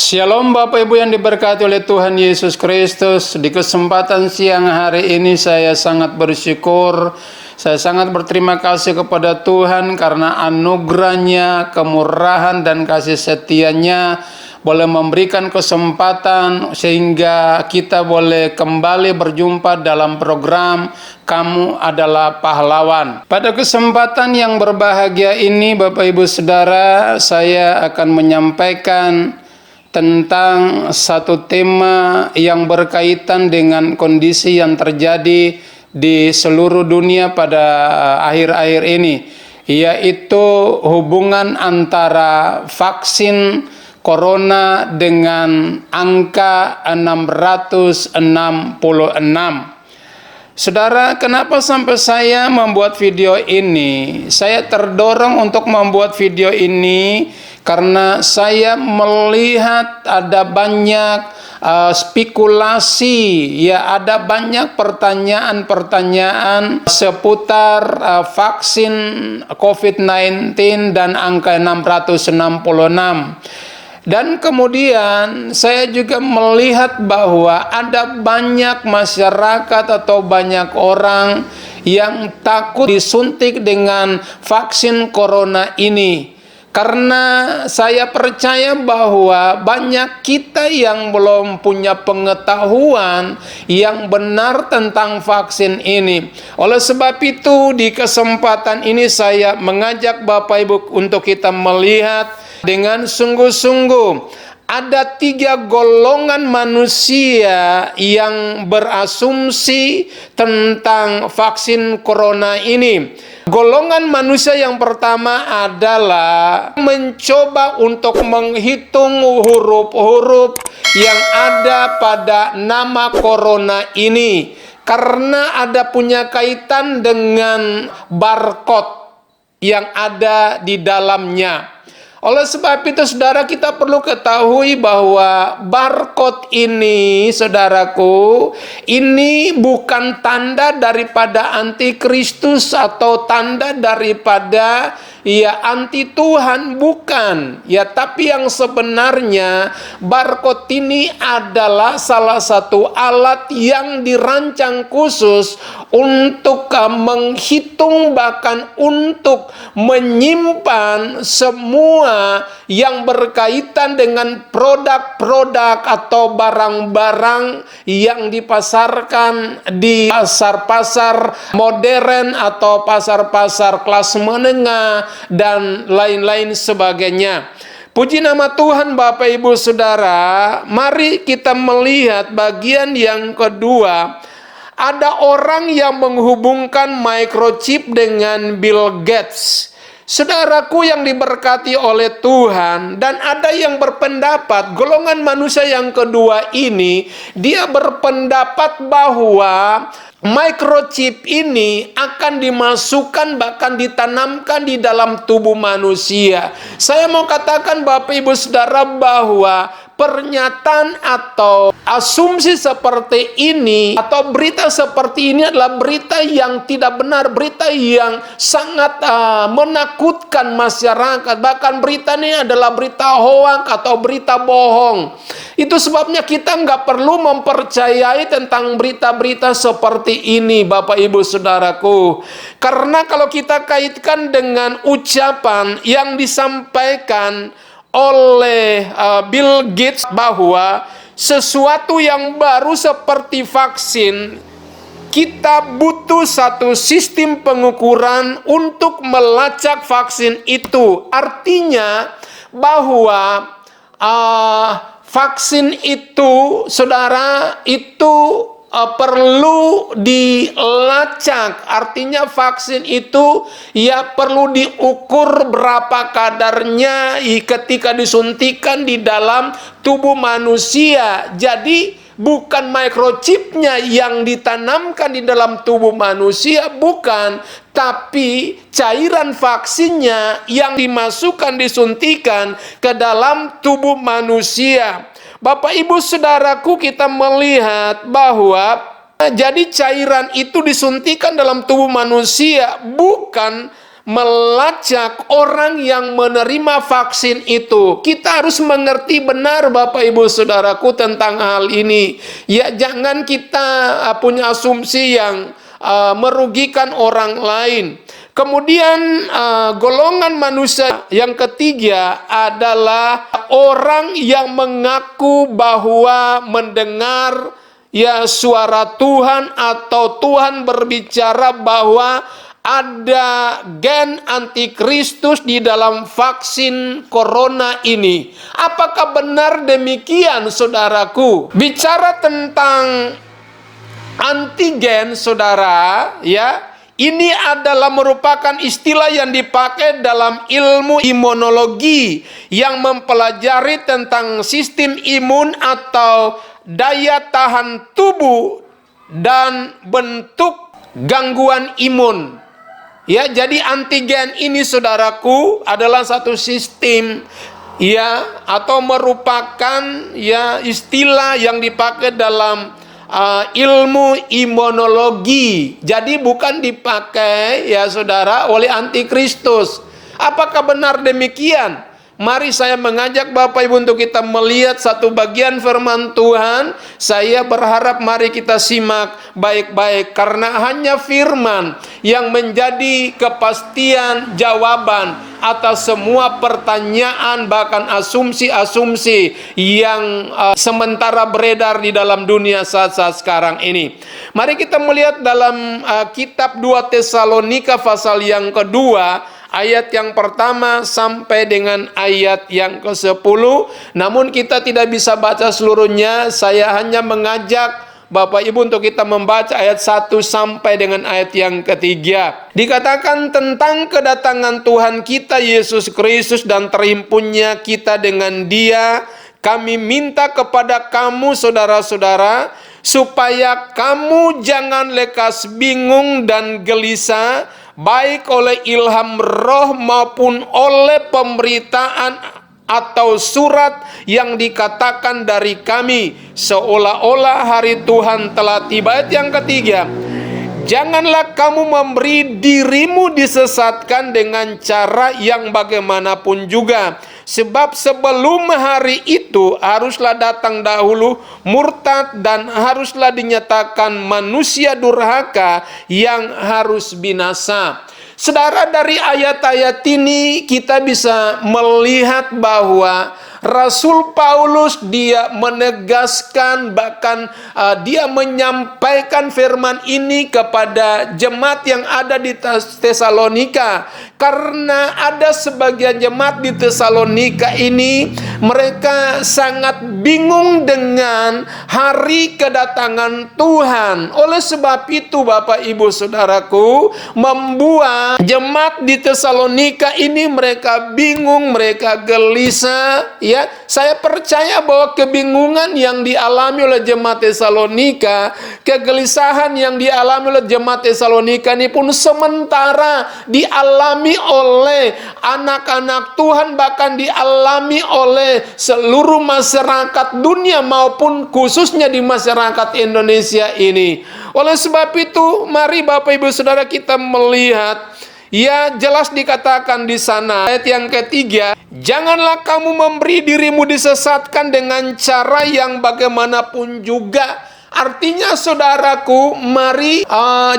Shalom Bapak Ibu yang diberkati oleh Tuhan Yesus Kristus. Di kesempatan siang hari ini saya sangat bersyukur, saya sangat berterima kasih kepada Tuhan karena anugerahnya, kemurahan dan kasih setianya boleh memberikan kesempatan sehingga kita boleh kembali berjumpa dalam program Kamu Adalah Pahlawan. Pada kesempatan yang berbahagia ini Bapak Ibu Saudara, saya akan menyampaikan tentang satu tema yang berkaitan dengan kondisi yang terjadi di seluruh dunia pada akhir-akhir ini, yaitu hubungan antara vaksin corona dengan angka 666. Saudara, kenapa sampai saya membuat video ini? Saya terdorong untuk membuat video ini karena saya melihat ada banyak spekulasi, ya ada banyak pertanyaan-pertanyaan seputar vaksin COVID-19 dan angka 666. Dan kemudian saya juga melihat bahwa ada banyak masyarakat atau banyak orang yang takut disuntik dengan vaksin corona ini. Karena saya percaya bahwa banyak kita yang belum punya pengetahuan yang benar tentang vaksin ini. Oleh sebab itu, di kesempatan ini saya mengajak Bapak Ibu untuk kita melihat dengan sungguh-sungguh. Ada 3 golongan manusia yang berasumsi tentang vaksin corona ini. Golongan manusia yang pertama adalah mencoba untuk menghitung huruf-huruf yang ada pada nama corona ini, karena ada punya kaitan dengan barcode yang ada di dalamnya. Oleh sebab itu, saudara, kita perlu ketahui bahwa barcode ini, saudaraku, ini bukan tanda daripada antikristus atau tanda daripada anti Tuhan, bukan. Tapi yang sebenarnya barcode ini adalah salah satu alat yang dirancang khusus untuk menghitung, bahkan untuk menyimpan semua yang berkaitan dengan produk-produk atau barang-barang yang dipasarkan di pasar-pasar modern atau pasar-pasar kelas menengah dan lain-lain sebagainya. Puji nama Tuhan Bapak Ibu Saudara. Mari kita melihat bagian yang kedua. Ada orang yang menghubungkan microchip dengan Bill Gates. Saudaraku yang diberkati oleh Tuhan, dan ada yang berpendapat, golongan manusia yang kedua ini, dia berpendapat bahwa microchip ini akan dimasukkan, bahkan ditanamkan di dalam tubuh manusia. Saya mau katakan Bapak Ibu Saudara bahwa pernyataan atau asumsi seperti ini atau berita seperti ini adalah berita yang tidak benar, berita yang sangat menakutkan masyarakat. Bahkan berita ini adalah berita hoak atau berita bohong. Itu sebabnya kita nggak perlu mempercayai tentang berita-berita seperti ini, Bapak Ibu Saudaraku. Karena kalau kita kaitkan dengan ucapan yang disampaikan oleh Bill Gates bahwa sesuatu yang baru seperti vaksin, kita butuh satu sistem pengukuran untuk melacak vaksin itu. Artinya bahwa vaksin itu, saudara, itu perlu dilacak. Artinya vaksin itu perlu diukur berapa kadarnya ketika disuntikan di dalam tubuh manusia. Jadi bukan microchipnya yang ditanamkan di dalam tubuh manusia, bukan, tapi cairan vaksinnya yang dimasukkan, disuntikan ke dalam tubuh manusia. Bapak Ibu Saudaraku, kita melihat bahwa jadi cairan itu disuntikan dalam tubuh manusia, bukan melacak orang yang menerima vaksin itu. Kita harus mengerti benar Bapak Ibu Saudaraku tentang hal ini. Ya, jangan kita punya asumsi yang merugikan orang lain. Kemudian golongan manusia yang ketiga adalah orang yang mengaku bahwa mendengar ya suara Tuhan atau Tuhan berbicara bahwa ada gen antikristus di dalam vaksin corona ini. Apakah benar demikian, saudaraku? Bicara tentang antigen, saudara, ya, ini adalah merupakan istilah yang dipakai dalam ilmu imunologi yang mempelajari tentang sistem imun atau daya tahan tubuh dan bentuk gangguan imun. Ya, jadi antigen ini saudaraku adalah satu sistem ya atau merupakan ya istilah yang dipakai dalam ilmu imunologi. Jadi bukan dipakai ya saudara oleh antikristus. Apakah benar demikian? Mari saya mengajak Bapak Ibu untuk kita melihat satu bagian firman Tuhan. Saya berharap mari kita simak baik-baik, karena hanya firman yang menjadi kepastian jawaban atas semua pertanyaan bahkan asumsi-asumsi yang sementara beredar di dalam dunia saat-saat sekarang ini. Mari kita melihat dalam kitab 2 Tesalonika pasal yang kedua, ayat yang pertama sampai dengan ayat yang ke-10. Namun kita tidak bisa baca seluruhnya. Saya hanya mengajak Bapak Ibu untuk kita membaca ayat 1 sampai dengan ayat yang ketiga. Dikatakan tentang kedatangan Tuhan kita Yesus Kristus dan terhimpunnya kita dengan Dia. Kami minta kepada kamu saudara-saudara, supaya kamu jangan lekas bingung dan gelisah, baik oleh ilham roh maupun oleh pemberitaan atau surat yang dikatakan dari kami, seolah-olah hari Tuhan telah tiba. Ayat yang ketiga, janganlah kamu memberi dirimu disesatkan dengan cara yang bagaimanapun juga, sebab sebelum hari itu haruslah datang dahulu murtad dan haruslah dinyatakan manusia durhaka yang harus binasa. Saudara, dari ayat-ayat ini kita bisa melihat bahwa Rasul Paulus dia menegaskan, bahkan dia menyampaikan firman ini kepada jemaat yang ada di Tesalonika, karena ada sebagian jemaat di Tesalonika ini mereka sangat bingung dengan hari kedatangan Tuhan. Oleh sebab itu Bapak Ibu Saudaraku, membuat jemaat di Tesalonika ini mereka bingung, mereka gelisah. Ya, saya percaya bahwa kebingungan yang dialami oleh jemaat Tesalonika, kegelisahan yang dialami oleh jemaat Tesalonika ini pun sementara dialami oleh anak-anak Tuhan, bahkan dialami oleh seluruh masyarakat dunia maupun khususnya di masyarakat Indonesia ini. Oleh sebab itu, mari Bapak Ibu Saudara kita melihat, ya, jelas dikatakan di sana ayat yang ketiga, janganlah kamu memberi dirimu disesatkan dengan cara yang bagaimanapun juga. Artinya saudaraku, mari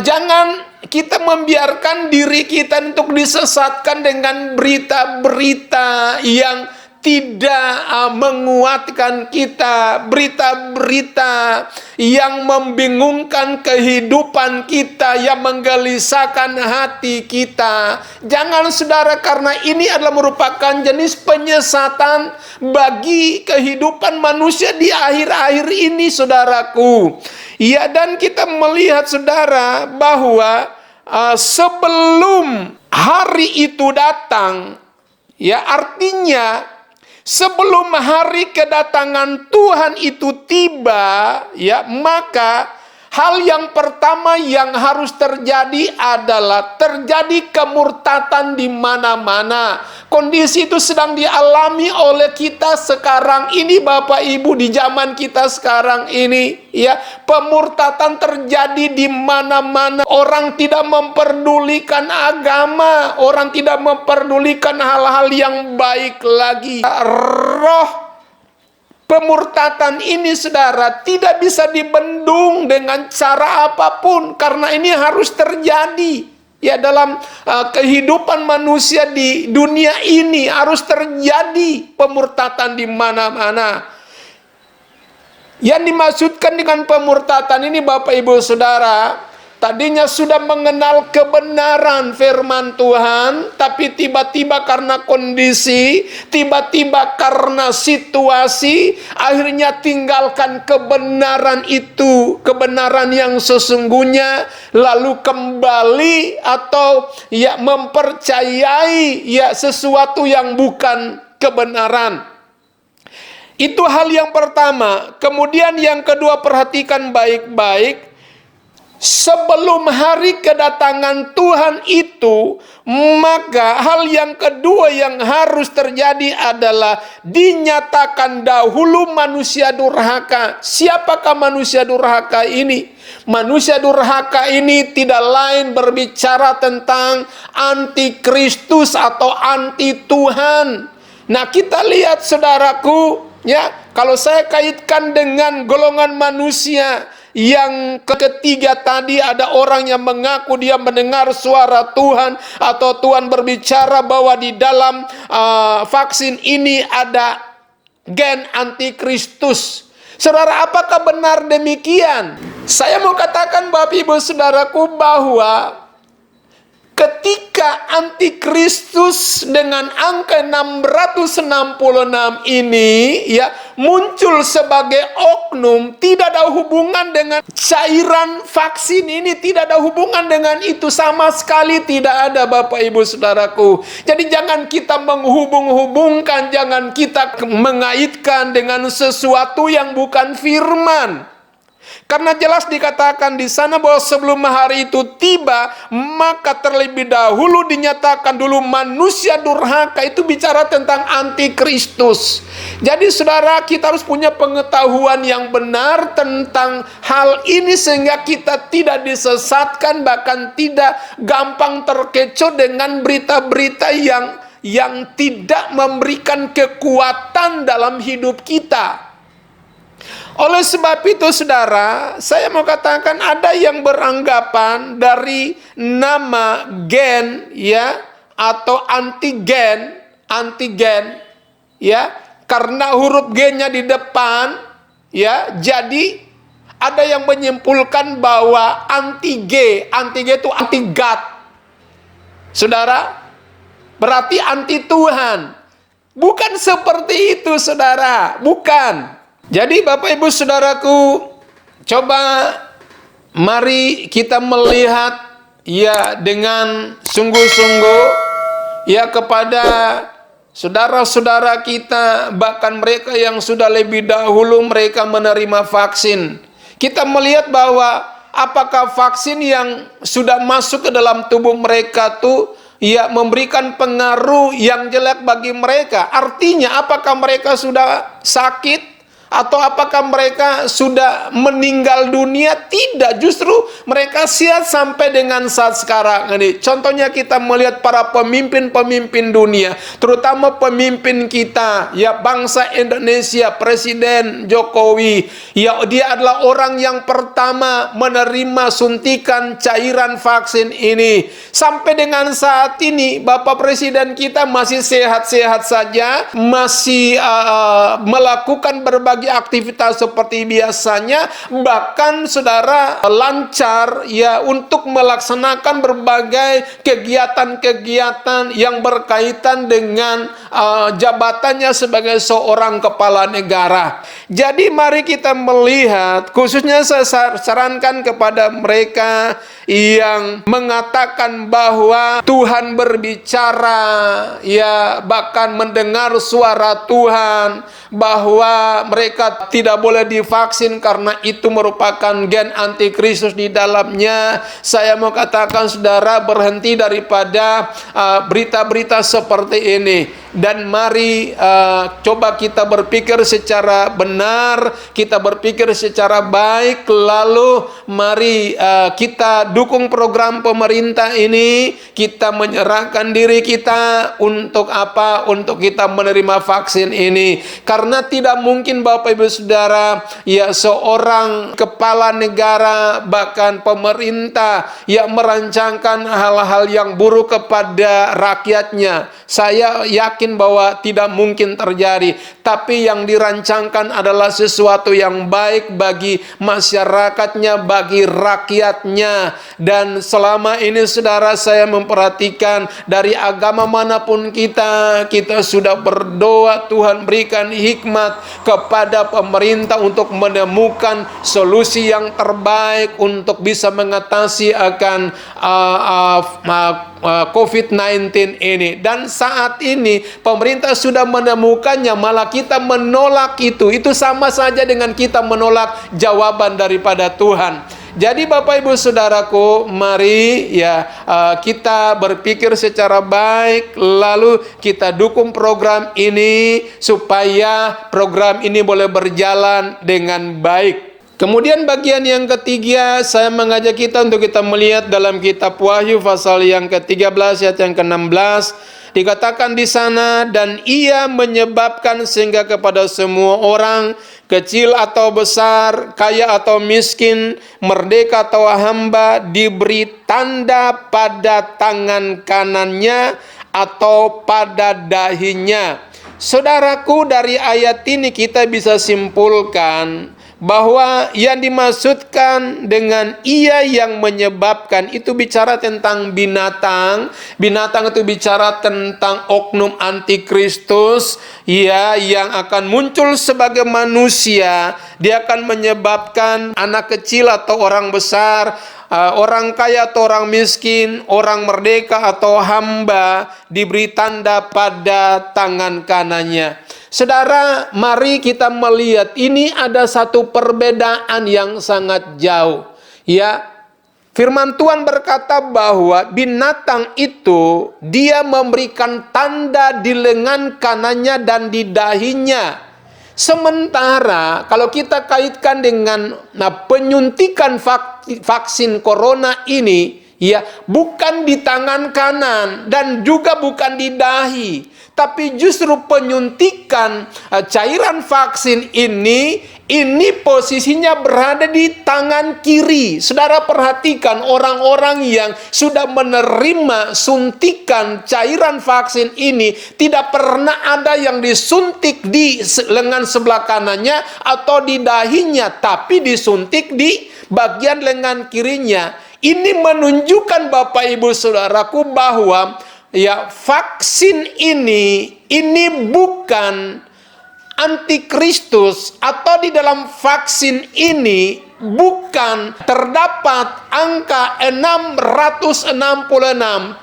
jangan kita membiarkan diri kita untuk disesatkan dengan berita-berita yang tidak menguatkan kita, berita-berita yang membingungkan kehidupan kita, yang menggelisahkan hati kita. Jangan saudara, karena ini adalah merupakan jenis penyesatan bagi kehidupan manusia di akhir-akhir ini saudaraku. Ya, dan kita melihat saudara bahwa sebelum hari itu datang, ya, artinya sebelum hari kedatangan Tuhan itu tiba, ya, maka Hal yang pertama yang harus terjadi adalah terjadi kemurtatan di mana-mana. Kondisi itu sedang dialami oleh kita sekarang ini, Bapak Ibu, di zaman kita sekarang ini, ya. Pemurtatan terjadi di mana-mana. Orang tidak memperdulikan agama, orang tidak memperdulikan hal-hal yang baik lagi. Roh pemurtatan ini, saudara, tidak bisa dibendung dengan cara apapun, karena ini harus terjadi. Ya, dalam kehidupan manusia di dunia ini harus terjadi pemurtatan di mana-mana. Yang dimaksudkan dengan pemurtatan ini, Bapak Ibu Saudara, tadinya sudah mengenal kebenaran firman Tuhan, tapi tiba-tiba karena kondisi, tiba-tiba karena situasi, akhirnya tinggalkan kebenaran itu, kebenaran yang sesungguhnya, lalu kembali atau ya mempercayai ya sesuatu yang bukan kebenaran. Itu hal yang pertama. Kemudian yang kedua, perhatikan baik-baik. Sebelum hari kedatangan Tuhan itu, maka hal yang kedua yang harus terjadi adalah dinyatakan dahulu manusia durhaka. Siapakah manusia durhaka ini? Manusia durhaka ini tidak lain berbicara tentang antikristus atau anti Tuhan. Nah, kita lihat, saudaraku, ya, kalau saya kaitkan dengan golongan manusia yang ketiga tadi, ada orang yang mengaku dia mendengar suara Tuhan, atau Tuhan berbicara bahwa di dalam vaksin ini ada gen antikristus. Saudara, apakah benar demikian? Saya mau katakan, Bapak Ibu Saudaraku, bahwa ketika antikristus dengan angka 666 ini ya muncul sebagai oknum, tidak ada hubungan dengan cairan vaksin ini, tidak ada hubungan dengan itu sama sekali, tidak ada, Bapak Ibu Saudaraku. Jadi jangan kita menghubung-hubungkan, jangan kita mengaitkan dengan sesuatu yang bukan firman. Karena jelas dikatakan di sana bahwa sebelum hari itu tiba, maka terlebih dahulu dinyatakan dulu manusia durhaka. Itu bicara tentang antikristus. Jadi saudara, kita harus punya pengetahuan yang benar tentang hal ini, sehingga kita tidak disesatkan, bahkan tidak gampang terkecoh dengan berita-berita yang tidak memberikan kekuatan dalam hidup kita. Oleh sebab itu, saudara, saya mau katakan ada yang beranggapan dari nama gen ya atau antigen ya, karena huruf G-nya di depan ya, jadi ada yang menyimpulkan bahwa anti-G itu anti-God. Saudara, berarti anti Tuhan. Bukan seperti itu, saudara, bukan. Jadi Bapak Ibu Saudaraku, coba mari kita melihat ya dengan sungguh-sungguh ya kepada saudara-saudara kita, bahkan mereka yang sudah lebih dahulu mereka menerima vaksin. Kita melihat bahwa apakah vaksin yang sudah masuk ke dalam tubuh mereka tuh ya memberikan pengaruh yang jelek bagi mereka. Artinya apakah mereka sudah sakit? Atau apakah mereka sudah meninggal dunia? Tidak, justru mereka sehat sampai dengan saat sekarang ini. Contohnya kita melihat para pemimpin-pemimpin dunia, terutama pemimpin kita, ya bangsa Indonesia, Presiden Jokowi. Ya, dia adalah orang yang pertama menerima suntikan cairan vaksin ini. Sampai dengan saat ini, Bapak Presiden kita masih sehat-sehat saja, masih melakukan berbagai aktivitas seperti biasanya, bahkan saudara lancar ya untuk melaksanakan berbagai kegiatan-kegiatan yang berkaitan dengan jabatannya sebagai seorang kepala negara. Jadi mari kita melihat, khususnya saya sarankan kepada mereka yang mengatakan bahwa Tuhan berbicara, ya bahkan mendengar suara Tuhan, bahwa mereka mereka tidak boleh divaksin karena itu merupakan gen antikristus di dalamnya. Saya mau katakan saudara, berhenti daripada berita-berita seperti ini, dan mari coba kita berpikir secara benar, kita berpikir secara baik, lalu mari kita dukung program pemerintah ini. Kita menyerahkan diri kita untuk apa? Untuk kita menerima vaksin ini. Karena tidak mungkin Bapak Ibu Saudara, ya seorang kepala negara bahkan pemerintah yang merancangkan hal-hal yang buruk kepada rakyatnya. Saya yakin bahwa tidak mungkin terjadi, tapi yang dirancangkan adalah sesuatu yang baik bagi masyarakatnya, bagi rakyatnya. Dan selama ini saudara, saya memperhatikan dari agama manapun kita sudah berdoa Tuhan berikan hikmat kepada pemerintah untuk menemukan solusi yang terbaik untuk bisa mengatasi akan COVID-19 ini. Dan saat ini pemerintah sudah menemukannya, malah kita menolak itu sama saja dengan kita menolak jawaban daripada Tuhan. Jadi Bapak Ibu Saudaraku, mari ya kita berpikir secara baik, lalu kita dukung program ini supaya program ini boleh berjalan dengan baik. Kemudian bagian yang ketiga, saya mengajak kita untuk kita melihat dalam kitab Wahyu pasal yang ke-13 ayat yang ke-16. Dikatakan di sana, dan ia menyebabkan sehingga kepada semua orang, kecil atau besar, kaya atau miskin, merdeka atau hamba, diberi tanda pada tangan kanannya atau pada dahinya. Saudaraku, dari ayat ini kita bisa simpulkan bahwa yang dimaksudkan dengan ia yang menyebabkan itu bicara tentang binatang. Binatang itu bicara tentang oknum antikristus, ya, yang akan muncul sebagai manusia. Dia akan menyebabkan anak kecil atau orang besar, orang kaya atau orang miskin, orang merdeka atau hamba, diberi tanda pada tangan kanannya. Saudara, mari kita melihat ini ada satu perbedaan yang sangat jauh. Ya, firman Tuhan berkata bahwa binatang itu dia memberikan tanda di lengan kanannya dan di dahinya. Sementara kalau kita kaitkan dengan penyuntikan vaksin corona ini, ya, bukan di tangan kanan dan juga bukan di dahi, tapi justru penyuntikan cairan vaksin ini posisinya berada di tangan kiri. Saudara perhatikan, orang-orang yang sudah menerima suntikan cairan vaksin ini tidak pernah ada yang disuntik di lengan sebelah kanannya atau di dahinya, tapi disuntik di bagian lengan kirinya. Ini menunjukkan Bapak Ibu Saudaraku bahwa ya, vaksin ini bukan antikristus, atau di dalam vaksin ini bukan terdapat angka 666.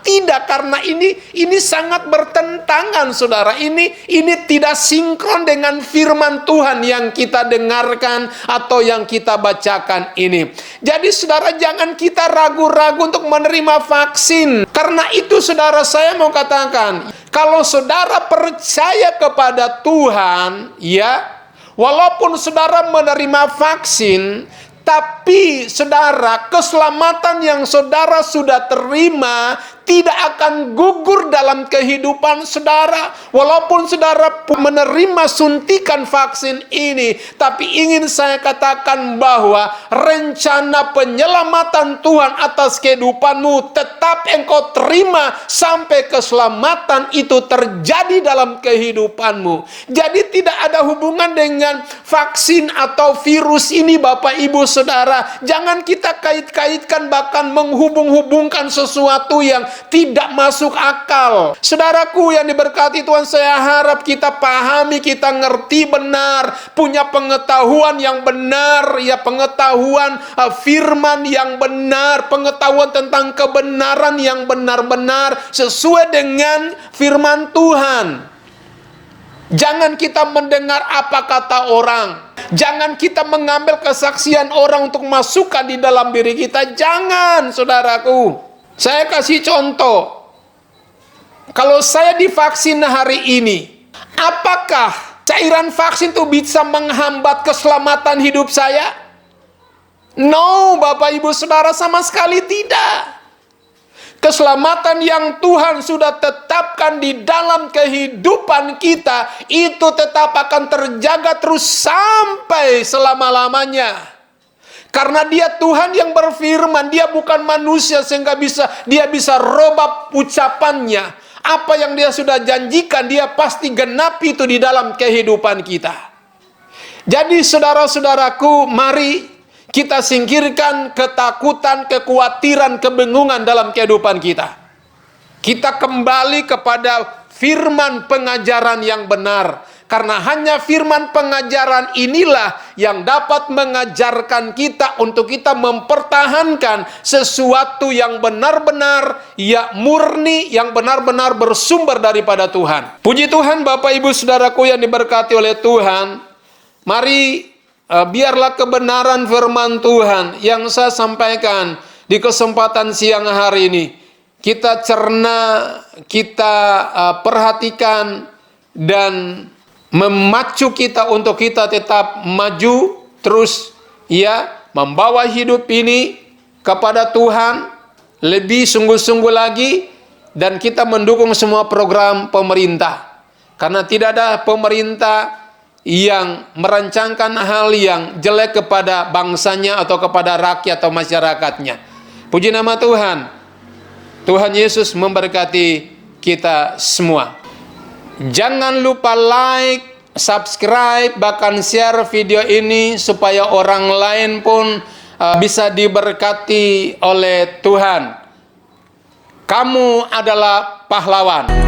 Tidak, karena ini sangat bertentangan saudara. Ini tidak sinkron dengan firman Tuhan yang kita dengarkan atau yang kita bacakan ini. Jadi saudara, jangan kita ragu-ragu untuk menerima vaksin. Karena itu saudara, saya mau katakan, kalau saudara percaya kepada Tuhan, ya, walaupun saudara menerima vaksin, tapi saudara, keselamatan yang saudara sudah terima tidak akan gugur dalam kehidupan saudara. Walaupun saudara menerima suntikan vaksin ini, tapi ingin saya katakan bahwa rencana penyelamatan Tuhan atas kehidupanmu tetap engkau terima sampai keselamatan itu terjadi dalam kehidupanmu. Jadi tidak ada hubungan dengan vaksin atau virus ini Bapak Ibu Saudara. Jangan kita kait-kaitkan, bahkan menghubung-hubungkan sesuatu yang tidak masuk akal. Saudaraku yang diberkati Tuhan, saya harap kita pahami, kita ngerti benar, punya pengetahuan yang benar, ya, pengetahuan firman yang benar, pengetahuan tentang kebenaran yang benar-benar sesuai dengan firman Tuhan. Jangan kita mendengar apa kata orang. Jangan kita mengambil kesaksian orang untuk masukkan di dalam diri kita. Jangan, saudaraku. Saya kasih contoh. Kalau saya divaksin hari ini, apakah cairan vaksin itu bisa menghambat keselamatan hidup saya? No, Bapak Ibu Saudara, sama sekali tidak. Keselamatan yang Tuhan sudah tetapkan di dalam kehidupan kita, itu tetap akan terjaga terus sampai selama-lamanya. Karena Dia Tuhan yang berfirman, Dia bukan manusia sehingga Dia bisa robah ucapannya. Apa yang Dia sudah janjikan, Dia pasti genapi itu di dalam kehidupan kita. Jadi saudara-saudaraku, mari kita singkirkan ketakutan, kekhawatiran, kebingungan dalam kehidupan kita. Kita kembali kepada firman pengajaran yang benar. Karena hanya firman pengajaran inilah yang dapat mengajarkan kita untuk kita mempertahankan sesuatu yang benar-benar, ya murni, yang benar-benar bersumber daripada Tuhan. Puji Tuhan, Bapak Ibu Saudaraku yang diberkati oleh Tuhan. Mari biarlah kebenaran firman Tuhan yang saya sampaikan di kesempatan siang hari ini kita cerna, kita perhatikan, dan memacu kita untuk kita tetap maju terus, ya, membawa hidup ini kepada Tuhan lebih sungguh-sungguh lagi, dan kita mendukung semua program pemerintah, karena tidak ada pemerintah yang merancangkan hal yang jelek kepada bangsanya atau kepada rakyat atau masyarakatnya. Puji nama Tuhan. Tuhan Yesus memberkati kita semua. Jangan lupa like, subscribe, bahkan share video ini supaya orang lain pun bisa diberkati oleh Tuhan. Kamu adalah pahlawan.